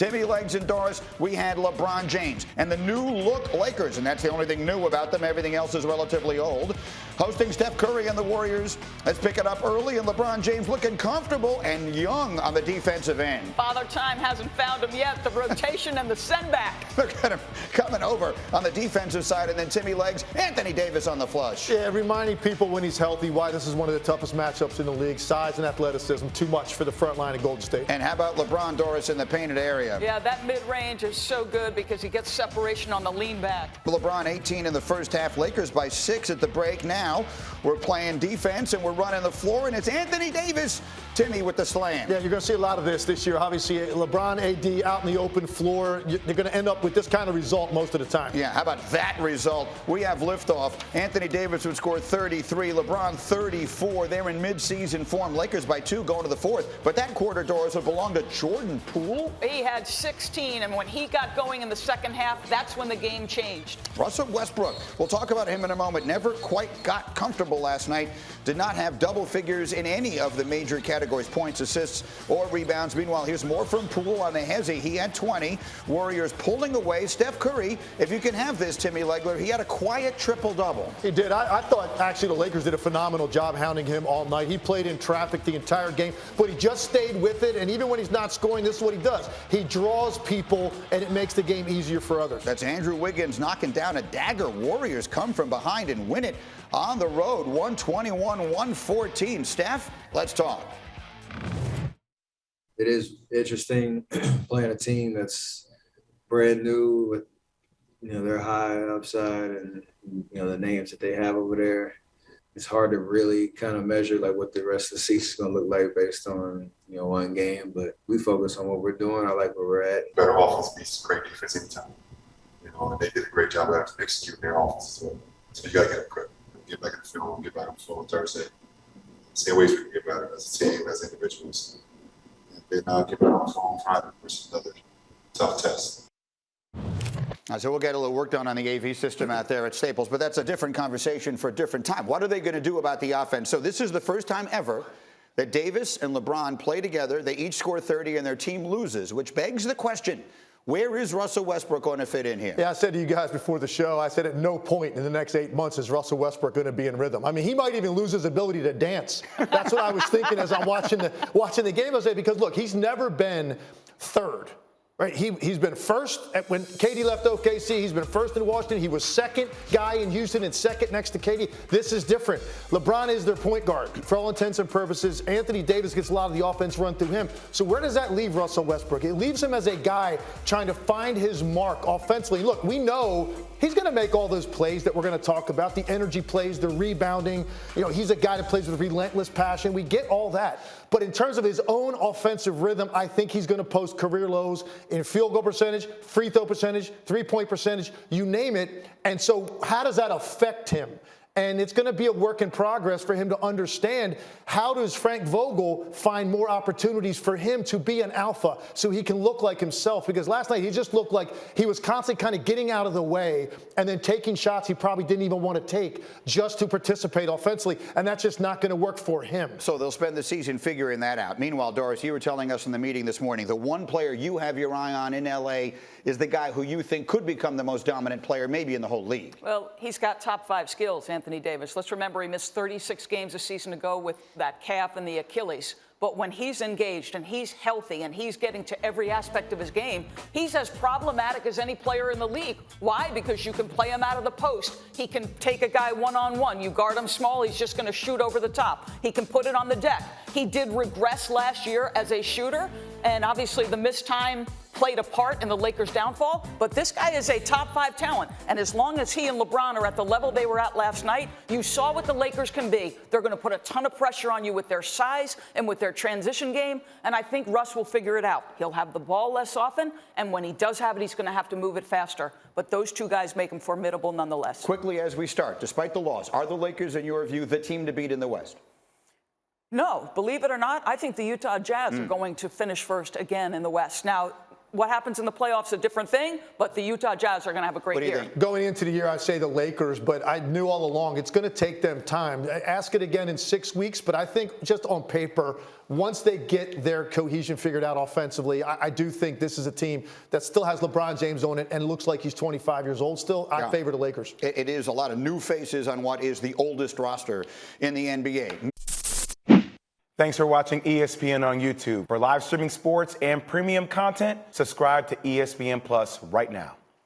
Timmy, Legs, and Doris, we had LeBron James and the new look Lakers, and that's the only thing new about them. Everything else is relatively old. Hosting Steph Curry and the Warriors. Let's pick it up early, and LeBron James looking comfortable and young on the defensive end. Father Time hasn't found him yet. The rotation and the send back. Look at him coming over on the defensive side, and then Timmy, Legs, Anthony Davis on the flush. Yeah, reminding people when he's healthy why this is one of the toughest matchups in the league. Size and athleticism, too much for the front line of Golden State. And how about LeBron, Doris, in the painted area? Yeah, that mid-range is so good because he gets separation on the lean back. LeBron 18 in the first half. Lakers by 6 at the break. Now we're playing defense and we're running the floor, and it's Anthony Davis. Timmy with the slam. Yeah, you're going to see a lot of this year. Obviously, LeBron, AD out in the open floor. You're going to end up with this kind of result most of the time. Yeah, how about that result? We have liftoff. Anthony Davis would score 33, LeBron 34. They're in midseason form. Lakers by 2 going to the fourth. But that quarter, Doris, would belong to Jordan Poole. He had 16, and when he got going in the second half, that's when the game changed. Russell Westbrook, we'll talk about him in a moment, never quite got comfortable last night. Did not have double figures in any of the major categories, points, assists, or rebounds. Meanwhile, here's more from Poole on the hezzy. He had 20. Warriors pulling away. Steph Curry, if you can have this, Timmy Legler, he had a quiet triple-double. He did. I thought, actually, the Lakers did a phenomenal job hounding him all night. He played in traffic the entire game, but he just stayed with it, and even when he's not scoring, this is what he does. He draws people, and it makes the game easier for others. That's Andrew Wiggins knocking down a dagger. Warriors come from behind and win it on the road, 121-114. Steph, let's talk. It is interesting playing a team that's brand new with, their high upside and, the names that they have over there. It's hard to really kind of measure like what the rest of the season is going to look like based on, one game. But we focus on what we're doing. I like where we're at. Better offense beats great defense anytime. And they did a great job of executing their offense. So you got to get them credit. Get back in the film, get back on the floor on Thursday. See ways we can get better as a team, as individuals. And then get back on the floor on Friday versus another tough test. So we'll get a little work done on the AV system out there at Staples, but that's a different conversation for a different time. What are they going to do about the offense? So this is the first time ever that Davis and LeBron play together. They each score 30 and their team loses, which begs the question, where is Russell Westbrook going to fit in here? Yeah, I said to you guys before the show, I said at no point in the next 8 months is Russell Westbrook going to be in rhythm. I mean, he might even lose his ability to dance. That's what I was thinking as I'm watching the game. I said, because look, he's never been third. Right, he's been first when KD left OKC. He's been first in Washington. He was second guy in Houston and second next to KD. This is different. LeBron is their point guard for all intents and purposes. Anthony Davis gets a lot of the offense run through him. So where does that leave Russell Westbrook? It leaves him as a guy trying to find his mark offensively. Look, we know he's going to make all those plays that we're going to talk about, the energy plays, the rebounding. He's a guy that plays with relentless passion. We get all that. But in terms of his own offensive rhythm, I think he's going to post career lows in field goal percentage, free throw percentage, three-point percentage, you name it. And so how does that affect him? And it's going to be a work in progress for him to understand how does Frank Vogel find more opportunities for him to be an alpha so he can look like himself. Because last night he just looked like he was constantly kind of getting out of the way and then taking shots he probably didn't even want to take just to participate offensively. And that's just not going to work for him. So they'll spend the season figuring that out. Meanwhile, Doris, you were telling us in the meeting this morning, the one player you have your eye on in L.A. is the guy who you think could become the most dominant player maybe in the whole league. Well, he's got top 5 skills, Anthony Davis. Let's remember he missed 36 games a season ago with that calf and the Achilles. But when he's engaged and he's healthy and he's getting to every aspect of his game, he's as problematic as any player in the league. Why? Because you can play him out of the post. He can take a guy one-on-one. You guard him small, he's just going to shoot over the top. He can put it on the deck. He did regress last year as a shooter, and obviously the missed time played a part in the Lakers' downfall, but this guy is a top 5 talent, and as long as he and LeBron are at the level they were at last night, you saw what the Lakers can be. They're going to put a ton of pressure on you with their size and with their transition game, and I think Russ will figure it out. He'll have the ball less often, and when he does have it, he's going to have to move it faster, but those two guys make him formidable nonetheless. Quickly as we start, despite the loss, are the Lakers, in your view, the team to beat in the West? No, believe it or not, I think the Utah Jazz are going to finish first again in the West. Now, what happens in the playoffs a different thing, but the Utah Jazz are going to have a great What do you year. think? Going into the year, I'd say the Lakers, but I knew all along it's going to take them time. Ask it again in 6 weeks, but I think just on paper, once they get their cohesion figured out offensively, I do think this is a team that still has LeBron James on it and looks like he's 25 years old still. I favor the Lakers. It is a lot of new faces on what is the oldest roster in the NBA. Thanks for watching ESPN on YouTube. For live streaming sports and premium content, subscribe to ESPN Plus right now.